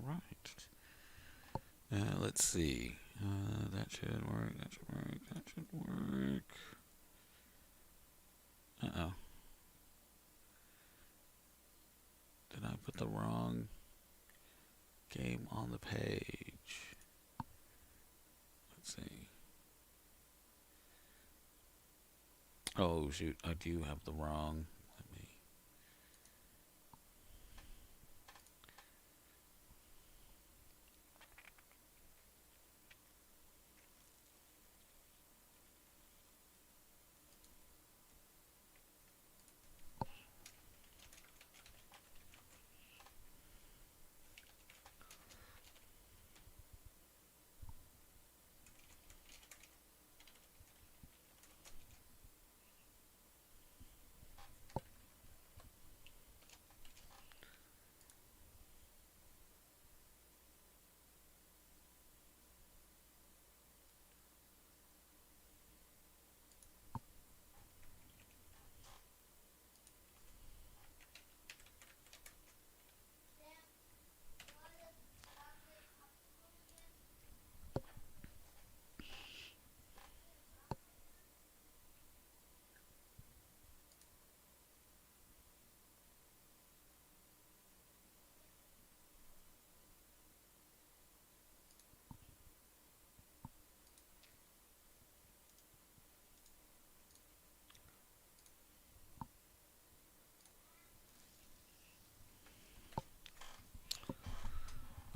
right. Let's see. That should work. That should work. That should work. Uh-oh. Did I put the wrong game on the page? Let's see. Oh, shoot. I do have the wrong. Let me.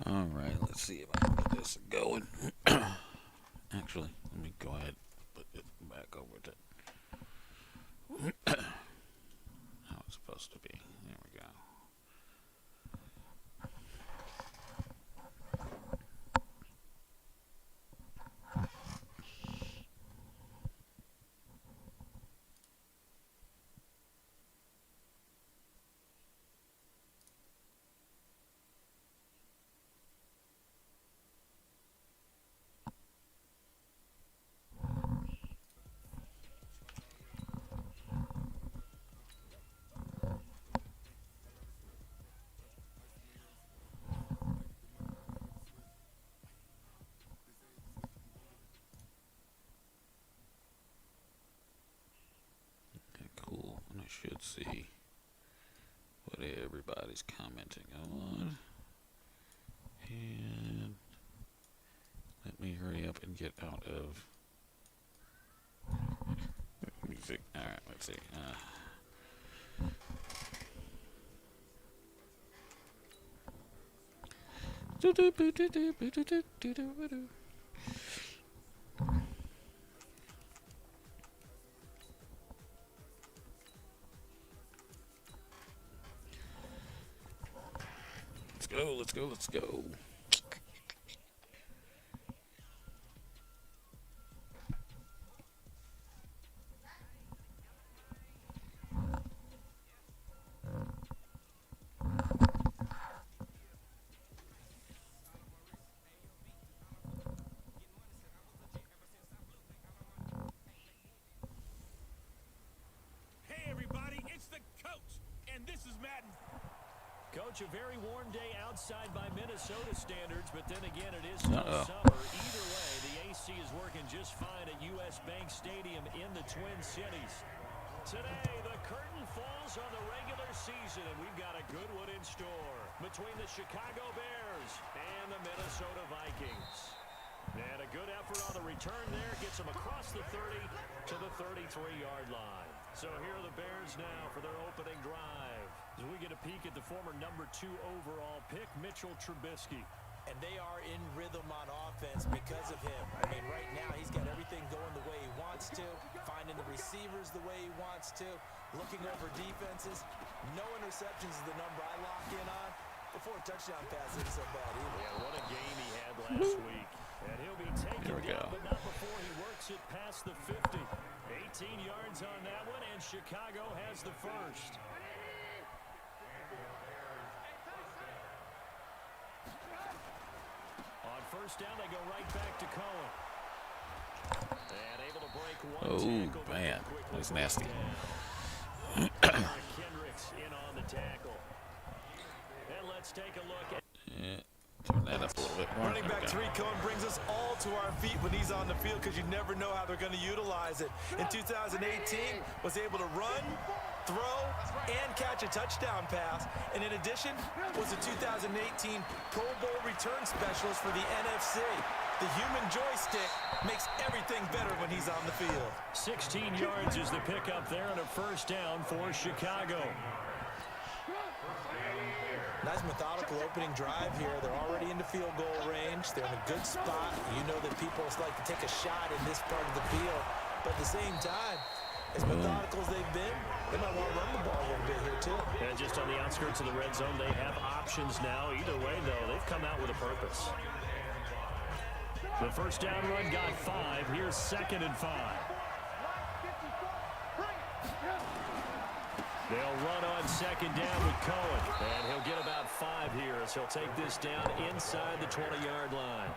All right. Let's see if I can get this going. Actually, let me go ahead and put it back over to how it's supposed to be. There we go. Okay, cool. And I should see what everybody's commenting on. And let me hurry up and get out of music. Alright, let's see. Let's go, let's go, let's go. Coach, a very warm day outside by Minnesota standards, but then again, it is still summer. Either way, the AC is working just fine at U.S. Bank Stadium in the Twin Cities. Today, the curtain falls on the regular season, and we've got a good one in store between the Chicago Bears and the Minnesota Vikings. And a good effort on the return there gets them across the 30 to the 33-yard line. So here are the Bears now for their opening drive. As we get a peek at the former number 2 overall pick, Mitchell Trubisky. And they are in rhythm on offense because of him. I mean, right now he's got everything going the way he wants to, finding the receivers the way he wants to, looking over defenses. No interceptions is the number I lock in on. The 4 touchdown pass isn't so bad either. Yeah, what a game he had last week. And he'll be taken down, but not before he works it past the 50. 18 yards on that one, and Chicago has the first. On first down, they go right back to Cohen. And able to break one tackle. Man, that's nasty. Kendricks in on the tackle. And let's take a look at Running back Tariq Cohen brings us all to our feet when he's on the field because you never know how they're going to utilize it. In 2018, was able to run, throw, and catch a touchdown pass. And in addition, was a 2018 Pro Bowl return specialist for the NFC. The human joystick makes everything better when he's on the field. 16 yards is the pickup there on a first down for Chicago. Nice methodical opening drive here. They're already into field goal range. They're in a good spot. You know that people like to take a shot in this part of the field. But at the same time, as methodical as they've been, they might want to run the ball a little bit here too. And just on the outskirts of the red zone, they have options now. Either way, though, they've come out with a purpose. The first down run got 5. Here's 2nd and 5. They'll run on 2nd down with Cohen. And he'll get about 5 here as he'll take this down inside the 20-yard line.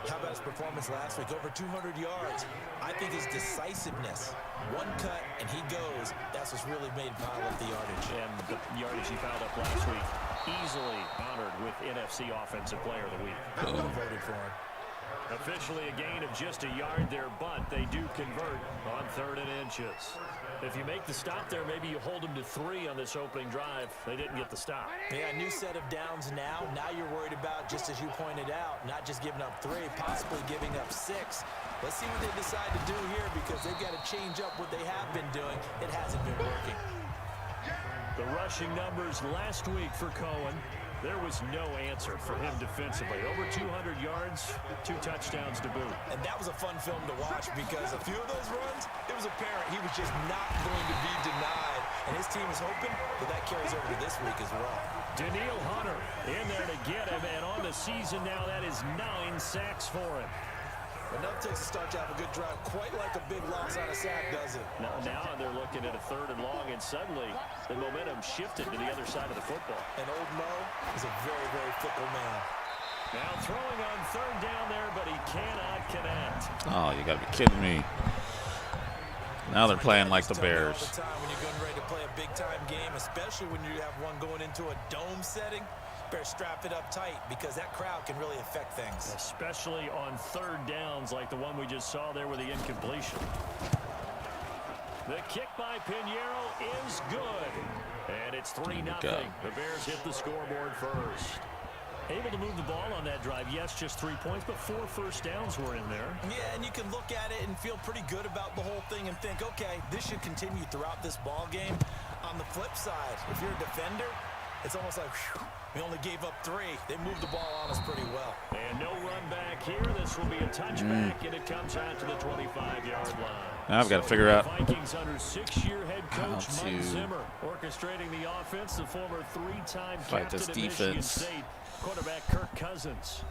How about his performance last week? Over 200 yards. I think his decisiveness. One cut, and he goes. That's what's really made him pile up the yardage. And the yardage he piled up last week, easily honored with NFC Offensive Player of the Week. I would have voted for him. Officially a gain of just a yard there, but they do convert on 3rd and inches. If you make the stop there, maybe you hold them to 3 on this opening drive. They didn't get the stop. Yeah, new set of downs now. Now you're worried about, just as you pointed out, not just giving up 3, possibly giving up 6. Let's see what they decide to do here because they've got to change up what they have been doing. It hasn't been working. The rushing numbers last week for Cohen. There was no answer for him defensively. Over 200 yards, 2 touchdowns to boot. And that was a fun film to watch because a few of those runs, it was apparent he was just not going to be denied. And his team is hoping that carries over to this week as well. Daniil Hunter in there to get him, and on the season now, that is 9 sacks for him. Enough takes a start to have a good drive, quite like a big loss on a sack, does it? Now they're looking at a 3rd and long, and suddenly the momentum shifted to the other side of the football. And old Mo is a very, very fickle man. Now throwing on 3rd down there, but he cannot connect. Oh, you got to be kidding me. Now they're playing like the Bears. All the time when you're getting ready to play a big-time game, especially when you have one going into a dome setting, better strap it up tight because that crowd can really affect things. Especially on 3rd downs like the one we just saw there with the incompletion. The kick by Pinheiro is good. And it's 3-0. The Bears hit the scoreboard first. Able to move the ball on that drive. Yes, just 3 points, but 4 first downs were in there. Yeah, and you can look at it and feel pretty good about the whole thing and think, okay, this should continue throughout this ball game. On the flip side, if you're a defender, it's almost like, whew, we only gave up 3. They moved the ball on us pretty well. And no run back here. This will be a touchback, and it comes out to the 25-yard line. Now I've got to figure out Vikings under 6-year head coach Mike Zimmer orchestrating the offense. The former 3-time captain of Michigan State, quarterback Kirk Cousins.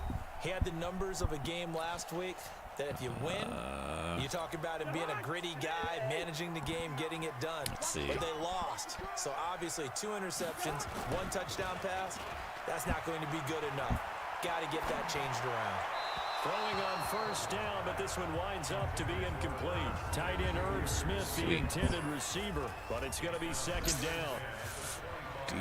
He had the numbers of a game last week that if you win, you talk about him being a gritty guy, managing the game, getting it done. But they lost. So obviously 2 interceptions, 1 touchdown pass, that's not going to be good enough. Got to get that changed around. Throwing on first down, but this one winds up to be incomplete. Tight end Irv Smith, the intended receiver, but it's going to be 2nd down.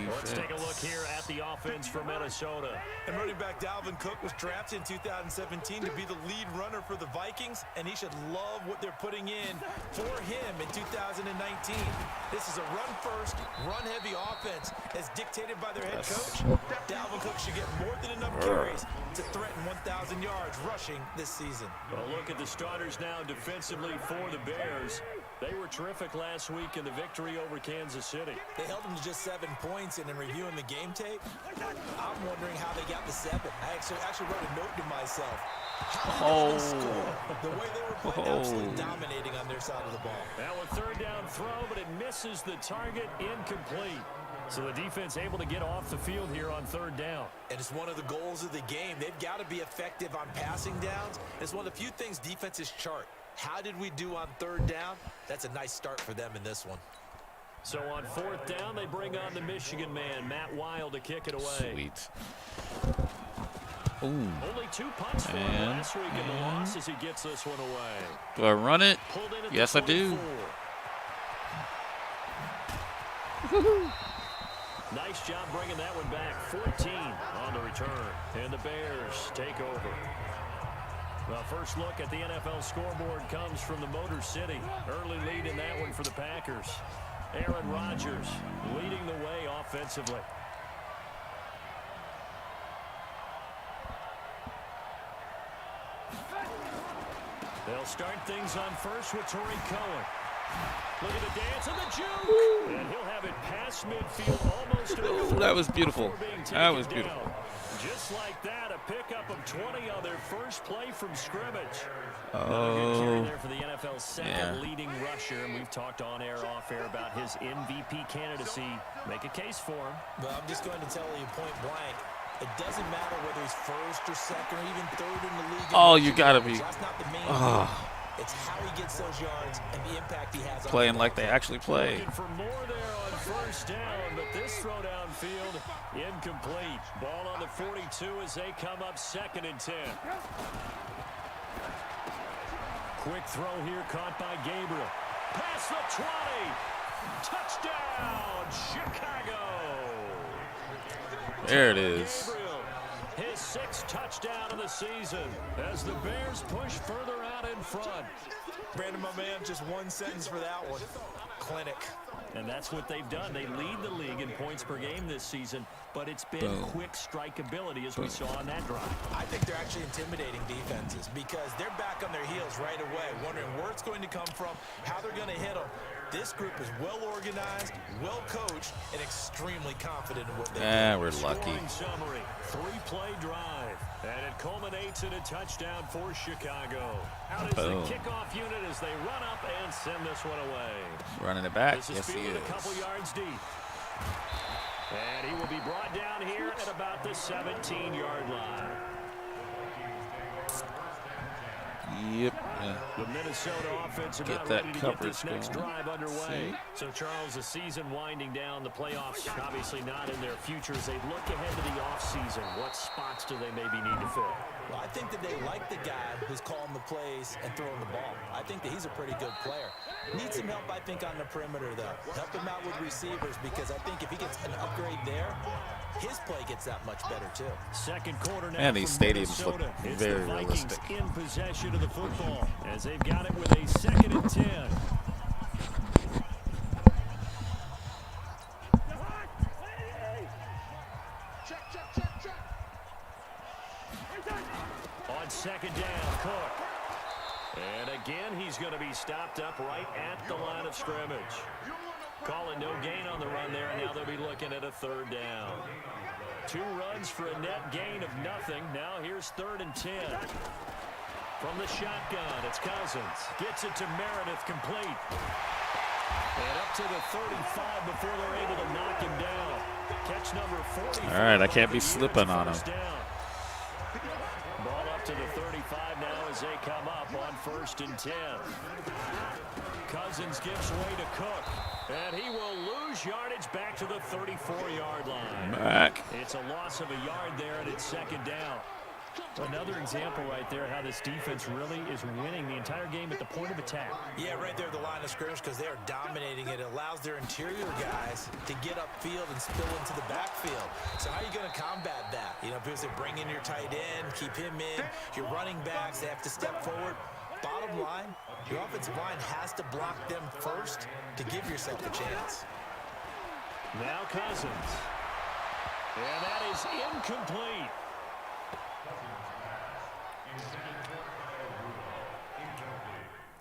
Let's take a look here at the offense for Minnesota. And running back Dalvin Cook was drafted in 2017 to be the lead runner for the Vikings, and he should love what they're putting in for him in 2019. This is a run-first, run-heavy offense as dictated by their head coach. Dalvin Cook should get more than enough carries to threaten 1,000 yards rushing this season. Well, look at the starters now defensively for the Bears. They were terrific last week in the victory over Kansas City. They held them to just 7 points, and in reviewing the game tape, I'm wondering how they got the 7. I actually wrote a note to myself. How did they score? The way they were playing, absolutely dominating on their side of the ball. Now a 3rd down throw, but it misses the target, incomplete. So the defense able to get off the field here on 3rd down. And it's one of the goals of the game. They've got to be effective on passing downs. It's one of the few things defenses chart. How did we do on 3rd down? That's a nice start for them in this one. So on 4th down, they bring on the Michigan man, Matt Wild, to kick it away. Sweet. Ooh. Only 2 punts for him last week in the loss as he gets this one away. Do I run it? Yes, I do. Nice job bringing that one back. 14 on the return. And the Bears take over. Well, first look at the NFL scoreboard comes from the Motor City. Early lead in that one for the Packers. Aaron Rodgers leading the way offensively. They'll start things on first with Torrey Cohen. Look at the dance and the juke. And he'll have it past midfield almost to the That was beautiful. That was beautiful. Down. Just like that, a pickup of 20 on their first play from scrimmage. Oh, There for the NFL's second leading rusher, and we've talked on air, off air about his MVP candidacy. Make a case for him. But I'm just going to tell you point blank, it doesn't matter whether he's first or second or even third in the league. Oh, you gotta be. That's not the main thing. It's how he gets those yards and the impact he has on Playing like they actually play. Looking for more there on first down, but this throw downfield incomplete. Ball on the 42 as they come up 2nd and 10. Quick throw here caught by Gabriel. Past the 20. Touchdown, Chicago. There it is. Gabriel, his 6th touchdown of the season as the Bears push further out in front. Brandon, my man, just one sentence for that one. Clinic. And that's what they've done. They lead the league in points per game this season, but it's been quick strike ability as we saw on that drive. I think they're actually intimidating defenses because they're back on their heels right away, wondering where it's going to come from, how they're going to hit them. This group is well organized, well coached, and extremely confident in what they do. We're lucky. Scoring summary, 3-play drive, and it culminates in a touchdown for Chicago. Out is the kickoff unit as they run up and send this one away. Running it back. This is Yes, he fielded is. a couple yards deep. And he will be brought down here at about the 17-yard line. Yep. The Minnesota offense Get about that ready to get this coverage next going. drive underway. See? So, Charles, the season winding down, the playoffs obviously not in their future. As they look ahead to the offseason, what spots do they maybe need to fill? Well, I think that they like the guy who's calling the plays and throwing the ball. I think that he's a pretty good player. Needs some help, I think, on the perimeter, though. Help him out with receivers because I think if he gets an upgrade there, his play gets that much better, too. Second quarter now. And these from stadiums look Minnesota. It's very the Vikings realistic. in possession of the football as they've got it with a 2nd and 10. On 2nd down, Cook. And again, he's going to be stopped up right at the line of scrimmage. Calling no gain on the run there, and now they'll be looking at a 3rd down. 2 runs for a net gain of nothing. Now here's 3rd and 10. From the shotgun, it's Cousins. Gets it to Meredith, complete. And up to the 35 before they're able to knock him down. Catch number 40. All right, I can't be slipping on him. Ball up to the 35 now as they come up on 1st and 10. Cousins gives way to Cook. And he will lose yardage back to the 34-yard line. Back. It's a loss of a yard there, and it's 2nd down. Another example right there how this defense really is winning the entire game at the point of attack. Yeah, right there at the line of scrimmage because they are dominating it. It allows their interior guys to get upfield and spill into the backfield. So how are you going to combat that? You know, because they bring in your tight end, keep him in. Your running backs, they have to step forward. Bottom line, your offensive line has to block them first to give yourself a chance. Now Cousins. And that is incomplete.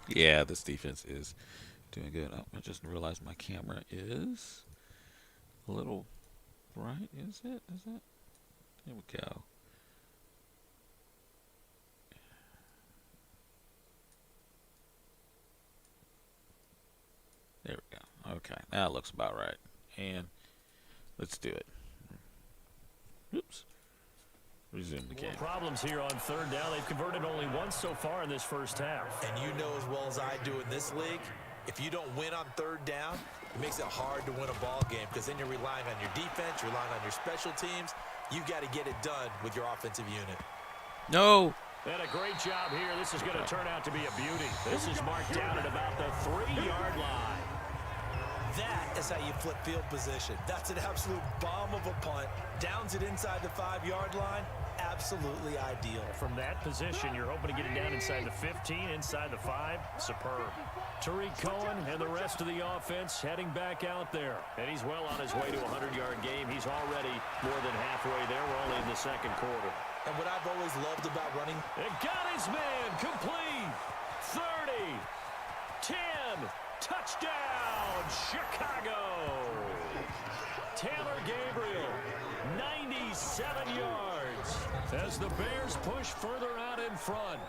Yeah, this defense is doing good. Oh, I just realized my camera is a little bright. Is it? Is it? There we go. There we go. Okay, that looks about right. And let's do it. Oops. Resume the game. Problems here on 3rd down. They've converted only once so far in this first half. And you know as well as I do in this league, if you don't win on 3rd down, it makes it hard to win a ball game because then you're relying on your defense, you're relying on your special teams. You've got to get it done with your offensive unit. No. And a great job here. This is going to turn out to be a beauty. This is marked down at about the 3-yard line. That is how you flip field position. That's an absolute bomb of a punt. Downs it inside the 5-yard line. Absolutely ideal. From that position, you're hoping to get it down inside the 15, inside the 5. Superb. Tariq Cohen and the rest of the offense heading back out there. And he's well on his way to a 100-yard game. He's already more than halfway there. We're only in the second quarter. And what I've always loved about running. It got his man complete. 30, 10, touchdown, Chicago. Taylor Gabriel, 97 yards as the Bears push further out in front.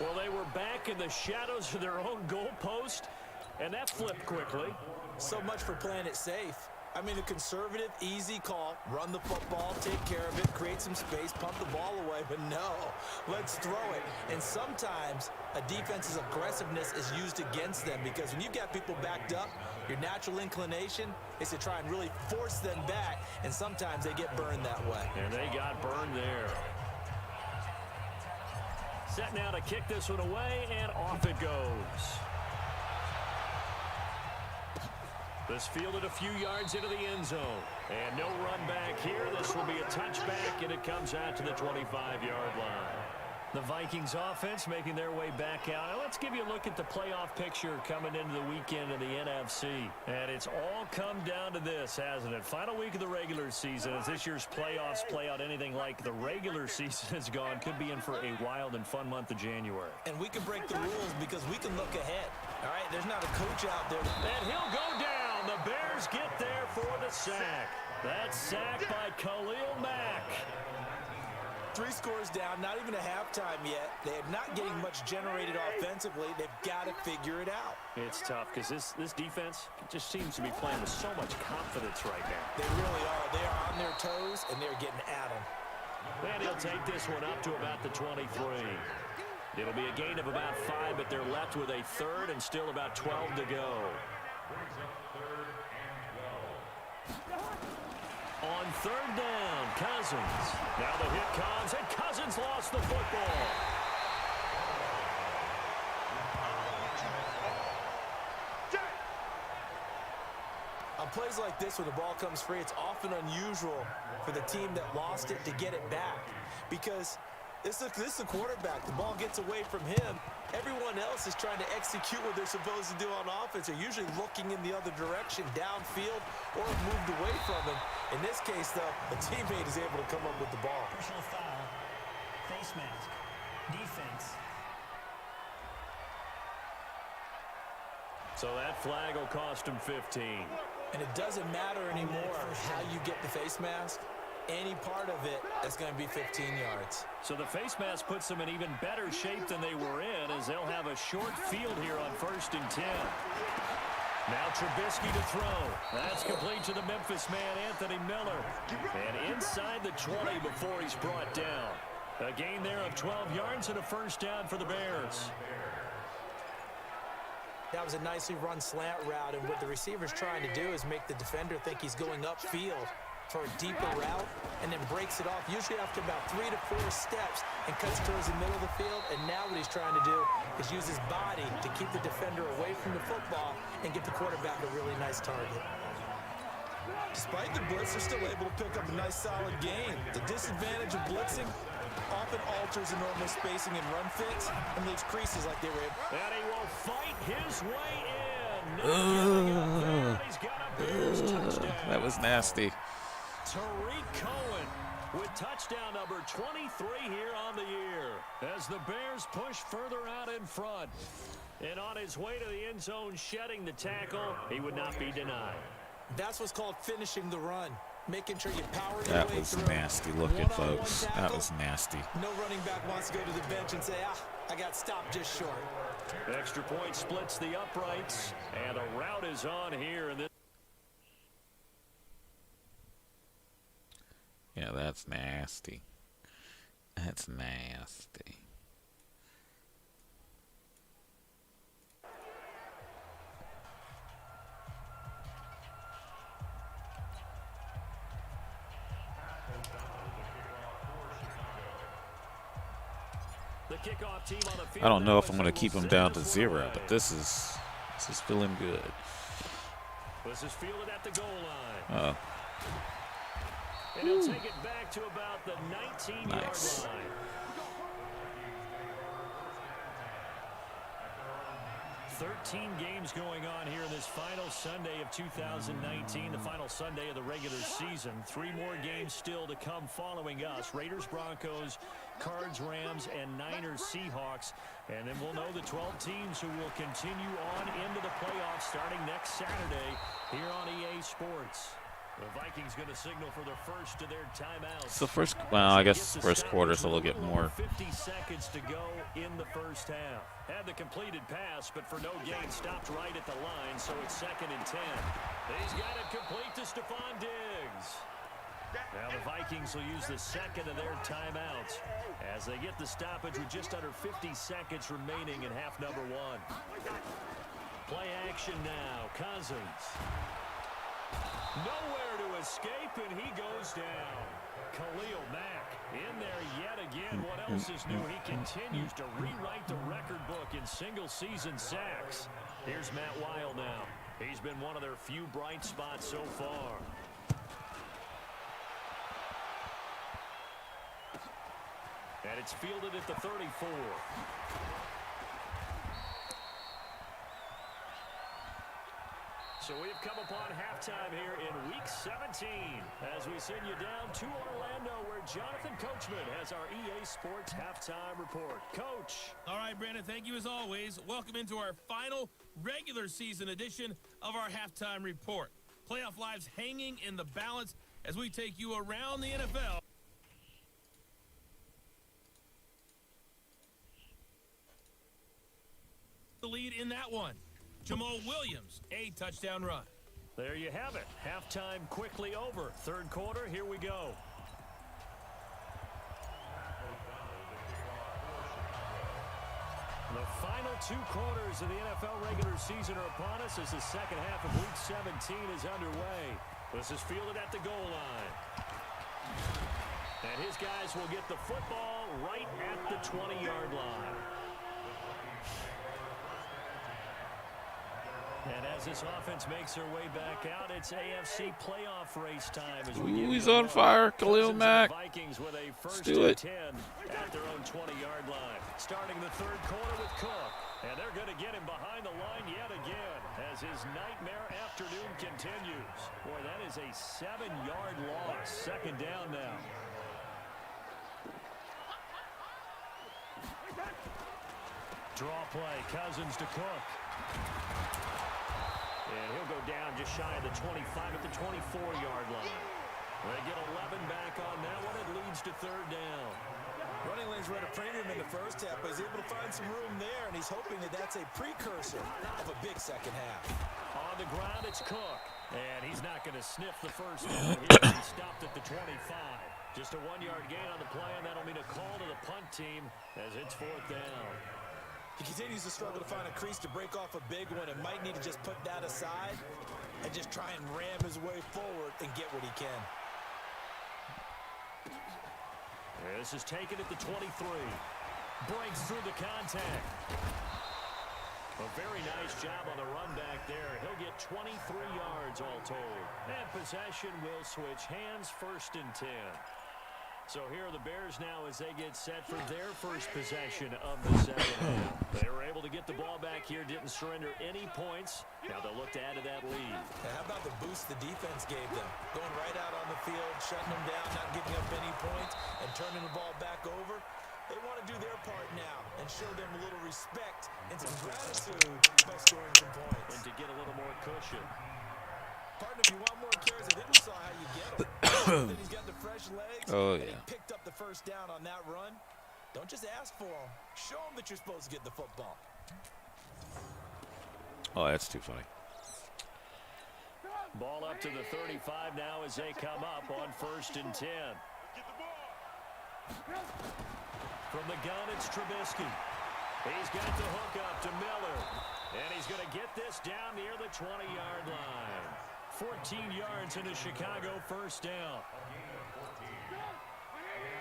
Well, they were back in the shadows of their own goalpost, and that flipped quickly. So much for playing it safe. I mean, a conservative, easy call. Run the football, take care of it, create some space, pump the ball away. But no, let's throw it. And sometimes a defense's aggressiveness is used against them because when you've got people backed up, your natural inclination is to try and really force them back. And sometimes they get burned that way. And they got burned there. Set now to kick this one away, and off it goes. This fielded a few yards into the end zone. And no run back here. This will be a touchback, and it comes out to the 25-yard line. The Vikings offense making their way back out. Now let's give you a look at the playoff picture coming into the weekend in the NFC. And it's all come down to this, hasn't it? Final week of the regular season. As this year's playoffs play out anything like the regular season has gone, could be in for a wild and fun month of January. And we can break the rules because we can look ahead. All right, there's not a coach out there. And he'll go down. The Bears get there for the sack. That sack by Khalil Mack. 3 scores down, not even a halftime yet. They're not getting much generated offensively. They've got to figure it out. It's tough because this defense just seems to be playing with so much confidence right now. They really are. They are on their toes, and they're getting at them. And he'll take this one up to about the 23. It'll be a gain of about 5, but they're left with a third and still about 12 to go. On third down, Cousins. Now the hit comes, and Cousins lost the football. On plays like this, when the ball comes free, it's often unusual for the team that lost it to get it back. Because this is the quarterback. The ball gets away from him. Everyone else is trying to execute what they're supposed to do on offense. They're usually looking in the other direction, downfield, or moved away from him. In this case, though, a teammate is able to come up with the ball. Personal foul, face mask, defense. So that flag will cost him 15. And it doesn't matter anymore how you get the face mask. Any part of it is going to be 15 yards. So the face mask puts them in even better shape than they were in, as they'll have a short field here on 1st and 10. Now Trubisky to throw. That's complete to the Memphis man, Anthony Miller. And inside the 20 before he's brought down. A gain there of 12 yards and a first down for the Bears. That was a nicely run slant route, and what the receiver's trying to do is make the defender think he's going upfield for a deeper route, and then breaks it off, usually after about 3 to 4 steps, and cuts towards the middle of the field. And now what he's trying to do is use his body to keep the defender away from the football and get the quarterback a really nice target. Despite the blitz, they're still able to pick up a nice solid gain. The disadvantage of blitzing often alters the normal spacing and run fits and leaves creases like they were able. And he will fight his way in. He's got a Bears touchdown. That was nasty. Tariq Cohen with touchdown number 23 here on the year as the Bears push further out in front. And on his way to the end zone, shedding the tackle, he would not be denied. That's what's called finishing the run. Making sure you power your That way was through. nasty looking, One-on-one folks. tackle. That was nasty. No running back wants to go to the bench and say, I got stopped just short. Extra point splits the uprights, and a route is on here. And this Yeah, that's nasty. That's nasty. the kickoff team on the field. I don't know if I'm going to keep them down to 0, but this is feeling good. This is fielded at the goal line. Uh-oh. And he'll take it back to about the 19-yard Nice. line. Thirteen games going on here in this final Sunday of 2019, the final Sunday of the regular season. 3 more games still to come following us. Raiders, Broncos, Cards, Rams, and Niners, Seahawks. And then we'll know the 12 teams who will continue on into the playoffs starting next Saturday here on EA Sports. The Vikings going to signal for the first of their timeouts. It's the first, well, I guess first quarter, so they'll get more. 50 seconds to go in the first half. Had the completed pass, but for no gain, stopped right at the line, so it's 2nd and 10. He's got it complete to Stephon Diggs. Now the Vikings will use the second of their timeouts as they get the stoppage with just under 50 seconds remaining in half number 1. Play action now. Cousins. Nowhere to escape, and he goes down. Khalil Mack in there yet again. What else is new? He continues to rewrite the record book in single-season sacks. Here's Matt Weil now. He's been one of their few bright spots so far. And it's fielded at the 34. So we've come upon halftime here in Week 17 as we send you down to Orlando where Jonathan Coachman has our EA Sports Halftime Report. Coach. All right, Brandon, thank you as always. Welcome into our final regular season edition of our Halftime Report. Playoff lives hanging in the balance as we take you around the NFL. The lead in that one. Jamal Williams, a touchdown run. There you have it. Halftime quickly over. Third quarter, here we go. The final 2 quarters of the NFL regular season are upon us as the second half of Week 17 is underway. This is fielded at the goal line. And his guys will get the football right at the 20-yard line. And as this offense makes their way back out, it's AFC playoff race time. As we Ooh, he's on fire. Khalil Mack. Vikings with a first do it. 10 at their own 20-yard line. Starting the third quarter with Cook. And they're going to get him behind the line yet again as his nightmare afternoon continues. Boy, that is a 7-yard loss. Second down now. Draw play. Cousins to Cook. And he'll go down just shy of the 25 at the 24-yard line. They get 11 back on that one. It leads to third down. Running lanes were at a premium in the first half, but he's able to find some room there, and he's hoping that that's a precursor of a big second half. On the ground, it's Cook. And he's not going to sniff the first down here. He stopped at the 25. Just a 1-yard gain on the play, and that'll mean a call to the punt team as it's fourth down. He continues to struggle to find a crease to break off a big one and might need to just put that aside and just try and ram his way forward and get what he can. This is taken at the 23. Breaks through the contact. A very nice job on the run back there. He'll get 23 yards all told. And possession will switch hands, 1st and 10. So here are the Bears now as they get set for their first possession of the second half. They were able to get the ball back here, didn't surrender any points. Now they'll look to add to that lead. And how about the boost the defense gave them? Going right out on the field, shutting them down, not giving up any points, and turning the ball back over. They want to do their part now and show them a little respect and some gratitude by scoring some points. And to get a little more cushion. Partner, if you want more carries, I think we saw how you get them. He's got the fresh legs. Oh, and yeah. he picked up the first down on that run. Don't just ask for them. Show them that you're supposed to get the football. Oh, that's too funny. Ball up to the 35 now as they come up on 1st and 10. From the gun, it's Trubisky. He's got the hook up to Miller. And he's going to get this down near the 20-yard line. 14 yards into Chicago, first down.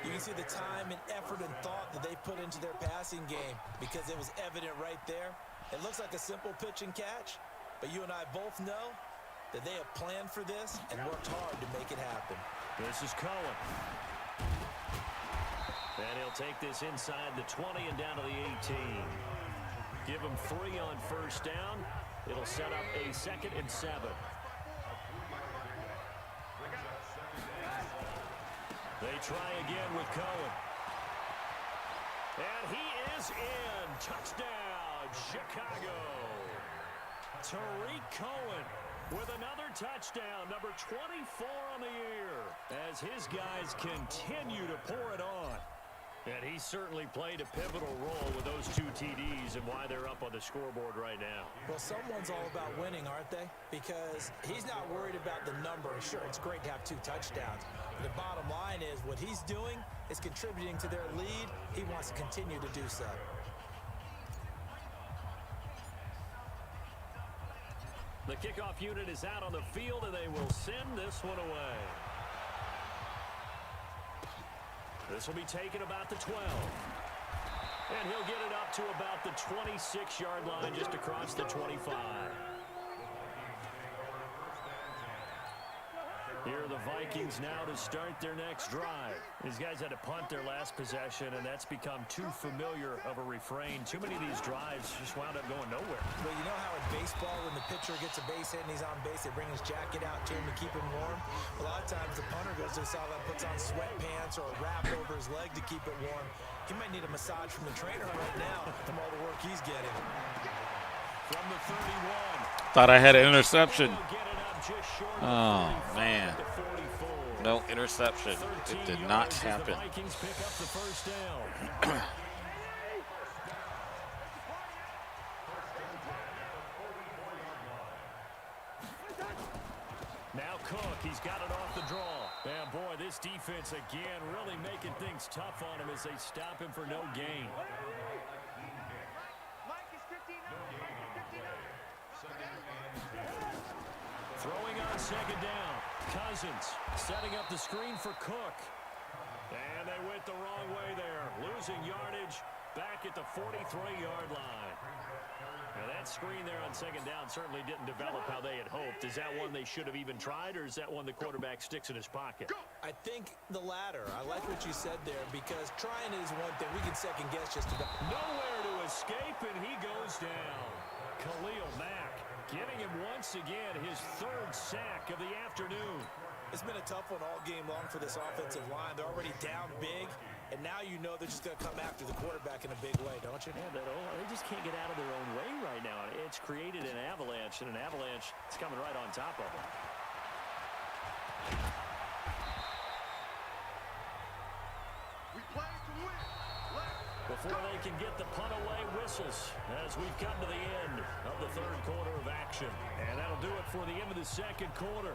You can see the time and effort and thought that they put into their passing game because it was evident right there. It looks like a simple pitch and catch, but you and I both know that they have planned for this and worked hard to make it happen. This is Cohen. And he'll take this inside the 20 and down to the 18. Give him 3 on first down. It'll set up a 2nd and 7. They try again with Cohen. And he is in. Touchdown, Chicago. Tariq Cohen with another touchdown, number 24 on the year, as his guys continue to pour it on. And he certainly played a pivotal role with those 2 TDs and why they're up on the scoreboard right now. Well, someone's all about winning, aren't they? Because he's not worried about the number. Sure, it's great to have 2 touchdowns. But the bottom line is what he's doing is contributing to their lead. He wants to continue to do so. The kickoff unit is out on the field, and they will send this one away. This will be taken about the 12. And he'll get it up to about the 26-yard line, just across the 25. Here are the Vikings now to start their next drive. These guys had to punt their last possession, and that's become too familiar of a refrain. Too many of these drives just wound up going nowhere. But you know how in baseball, when the pitcher gets a base hit and he's on base, they bring his jacket out to him to keep him warm? A lot of times the punter goes to the sideline, puts on sweatpants or a wrap over his leg to keep it warm. He might need a massage from the trainer right now from all the work he's getting. From the 31. Thought I had an interception. Oh, man. No interception. It did not happen. The Vikings pick up the first down. Now Cook, he's got it off the draw. And boy, this defense again really making things tough on him as they stop him for no gain. Throwing on second down. Cousins setting up the screen for Cook. And they went the wrong way there. Losing yardage back at the 43-yard line. Now that screen there on second down certainly didn't develop how they had hoped. Is that one they should have even tried, or is that one the quarterback sticks in his pocket? I think the latter. I like what you said there, because trying is one thing. We can second guess just about. Nowhere to escape, and he goes down. Khalil Mack giving him once again his 3rd sack of the afternoon. It's been a tough one all game long for this offensive line. They're already down big, and now you know they're just going to come after the quarterback in a big way, don't you? Yeah, they just can't get out of their own way right now. It's created an avalanche, and an avalanche is coming right on top of them. Before they can get the punt away, whistles as we've come to the end of the 3rd quarter of action. And that'll do it for the end of the 2nd quarter.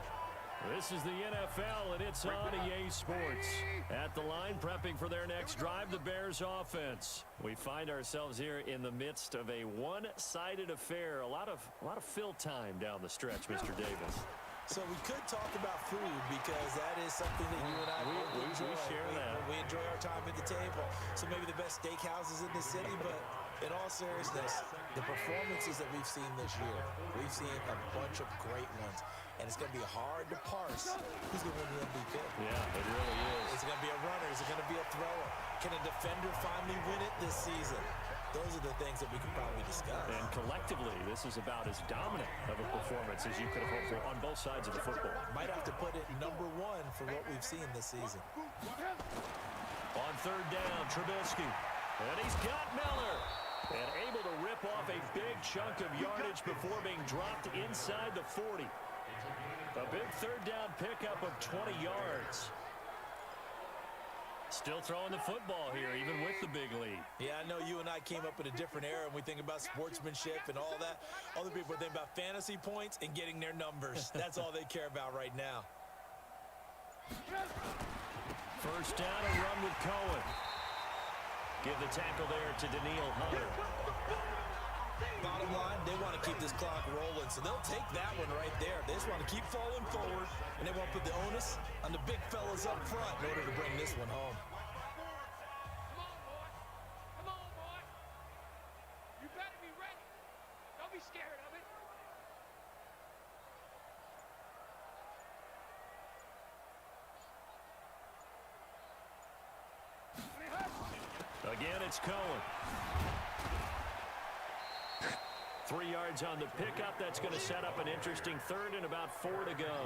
This is the NFL, and it's on EA Sports. At the line, prepping for their next drive, the Bears offense. We find ourselves here in the midst of a one-sided affair. A lot of fill time down the stretch, Mr. Davis. So we could talk about food, because that is something that you and I both enjoy. We share that. We enjoy our time at the table. So maybe the best steakhouses in the city, but in all seriousness, the performances that we've seen this year, we've seen a bunch of great ones. And it's going to be hard to parse who's going to win the MVP. Yeah, it really is. Is it going to be a runner? Is it going to be a thrower? Can a defender finally win it this season? Those are the things that we could probably discuss. And collectively, this is about as dominant of a performance as you could have hoped for on both sides of the football. Might have to put it number 1 for what we've seen this season. On 3rd down, Trubisky. And he's got Miller. And able to rip off a big chunk of yardage before being dropped inside the 40. A big 3rd down pickup of 20 yards. Still throwing the football here, even with the big lead. Yeah, I know you and I came up in a different era, and we think about sportsmanship and all that. Other people think about fantasy points and getting their numbers. That's all they care about right now. First down, a run with Cohen. Give the tackle there to Daniil Hunter. Bottom line, they want to keep this clock rolling, so they'll take that one right there. They just want to keep falling forward, and they won't put the onus on the big fellas up front in order to bring this one home. Come on, boy. You better be ready. Don't be scared of it. Again, it's Cohen. 3 yards on the pickup. That's going to set up an interesting third and about 4 to go.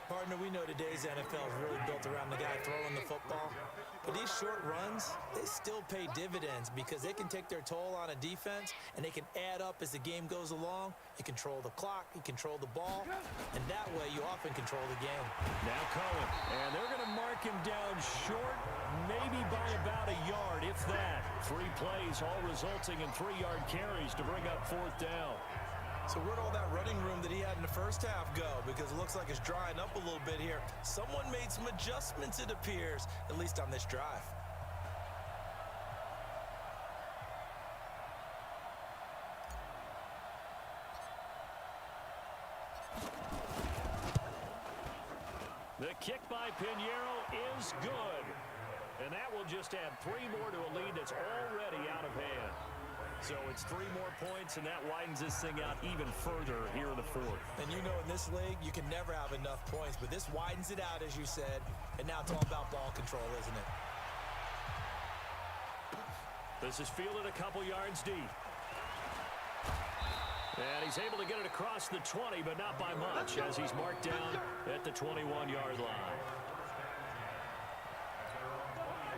Partner, we know today's NFL is really built around the guy throwing the football. But these short runs, they still pay dividends because they can take their toll on a defense, and they can add up as the game goes along. You control the clock, you control the ball, and that way you often control the game. Now Cohen, and they're going to mark him down short, maybe by about a yard, if that. 3 plays, all resulting in 3-yard carries to bring up 4th down. So where'd all that running room that he had in the first half go? Because it looks like it's drying up a little bit here. Someone made some adjustments, it appears, at least on this drive. The kick by Pinheiro is good. And that will just add 3 more to a lead that's already out of hand. So it's 3 more points, and that widens this thing out even further here in the 4th. And you know, in this league, you can never have enough points, but this widens it out, as you said, and now it's all about ball control, isn't it? This is fielded a couple yards deep. And he's able to get it across the 20, but not by much, as he's marked down at the 21-yard line.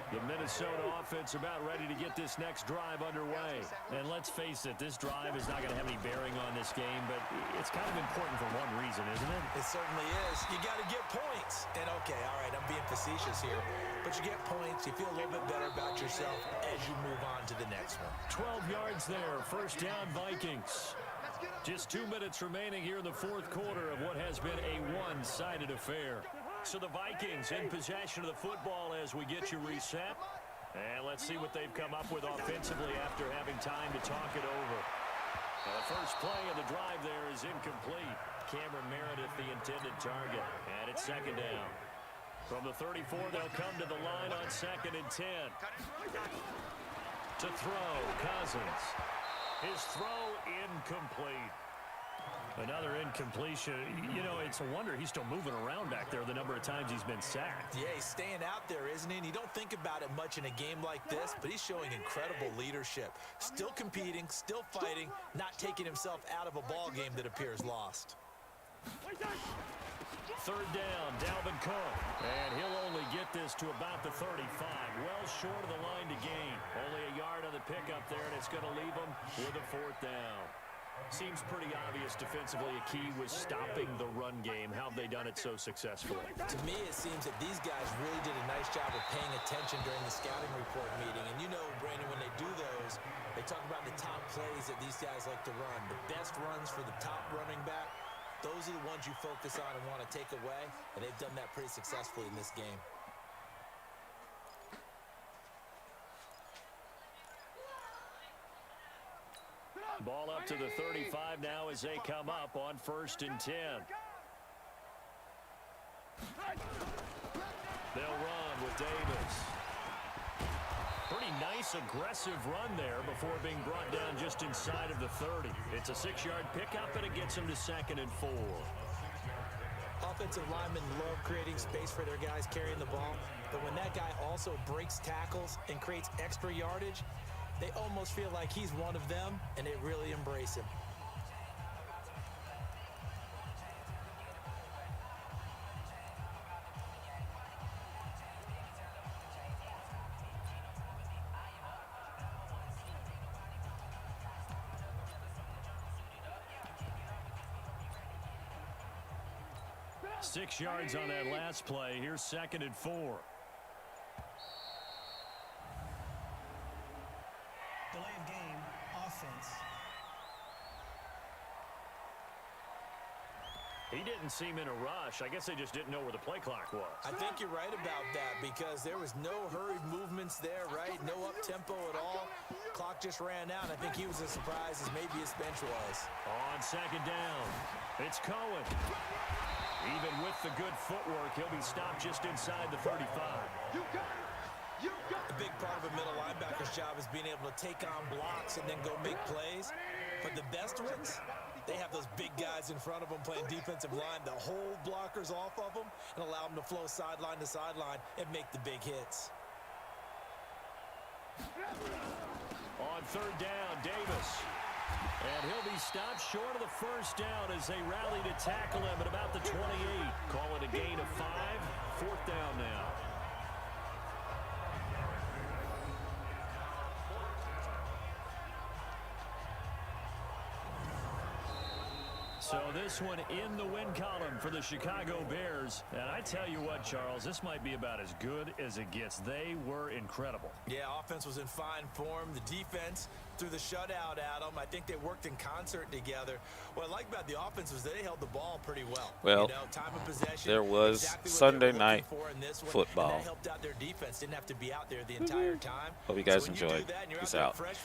The Minnesota offense about ready to get this next drive underway. And let's face it, this drive is not going to have any bearing on this game, but it's kind of important for one reason, isn't it? It certainly is. You got to get points. And okay, all right, I'm being facetious here, but you get points, you feel a little bit better about yourself as you move on to the next one. 12 yards there, 1st down Vikings. Just 2 minutes remaining here in the 4th quarter of what has been a one-sided affair. So the Vikings in possession of the football as we get you reset. And let's see what they've come up with offensively after having time to talk it over. The first play of the drive there is incomplete. Cameron Meredith, the intended target. And it's 2nd down. From the 34, they'll come to the line on 2nd and 10. To throw, Cousins. His throw incomplete. Another incompletion. You know, it's a wonder he's still moving around back there the number of times he's been sacked. Yeah, he's staying out there, isn't he? And you don't think about it much in a game like this, but he's showing incredible leadership. Still competing, still fighting, not taking himself out of a ball game that appears lost. 3rd down, Dalvin Cook. And he'll only get this to about the 35. Well short of the line to gain. Only a yard on the pickup there, and it's going to leave him with a 4th down. Seems pretty obvious defensively a key was stopping the run game. How have they done it so successfully? To me, it seems that these guys really did a nice job of paying attention during the scouting report meeting. And you know, Brandon, when they do those, they talk about the top plays that these guys like to run. The best runs for the top running back, those are the ones you focus on and want to take away. And they've done that pretty successfully in this game. Ball up to the 35 now as they come up on 1st and 10. They'll run with Davis. Pretty nice, aggressive run there before being brought down just inside of the 30. It's a 6-yard pickup, and it gets them to 2nd and 4. Offensive linemen love creating space for their guys carrying the ball, but when that guy also breaks tackles and creates extra yardage, they almost feel like he's one of them, and they really embrace him. Six yards on that last play. Here's 2nd and 4. Delay of game, offense. He didn't seem in a rush. I guess they just didn't know where the play clock was. I think you're right about that because there was no hurried movements there, right? No up-tempo at all. Clock just ran out. I think he was as surprised as maybe his bench was. On 2nd down, it's Cohen. Even with the good footwork, he'll be stopped just inside the 35. A big part of a middle linebacker's job is being able to take on blocks and then go make plays. But the best ones, they have those big guys in front of them playing defensive line that hold blockers off of them and allow them to flow sideline to sideline and make the big hits. On third down, Davis. And he'll be stopped short of the first down as they rally to tackle him at about the 28. Call it a gain of 5. Fourth down now. So this one in the win column for the Chicago Bears. And I tell you what, Charles, this might be about as good as it gets. They were incredible. Yeah, offense was in fine form. The defense threw the shutout at them. I think they worked in concert together. What I like about the offense was they held the ball pretty well. Well, you know, time of possession, there was exactly Sunday night football. football. And that helped out their defense. Didn't have to be out there the entire time. Hope you guys so enjoyed. Peace out. Fresh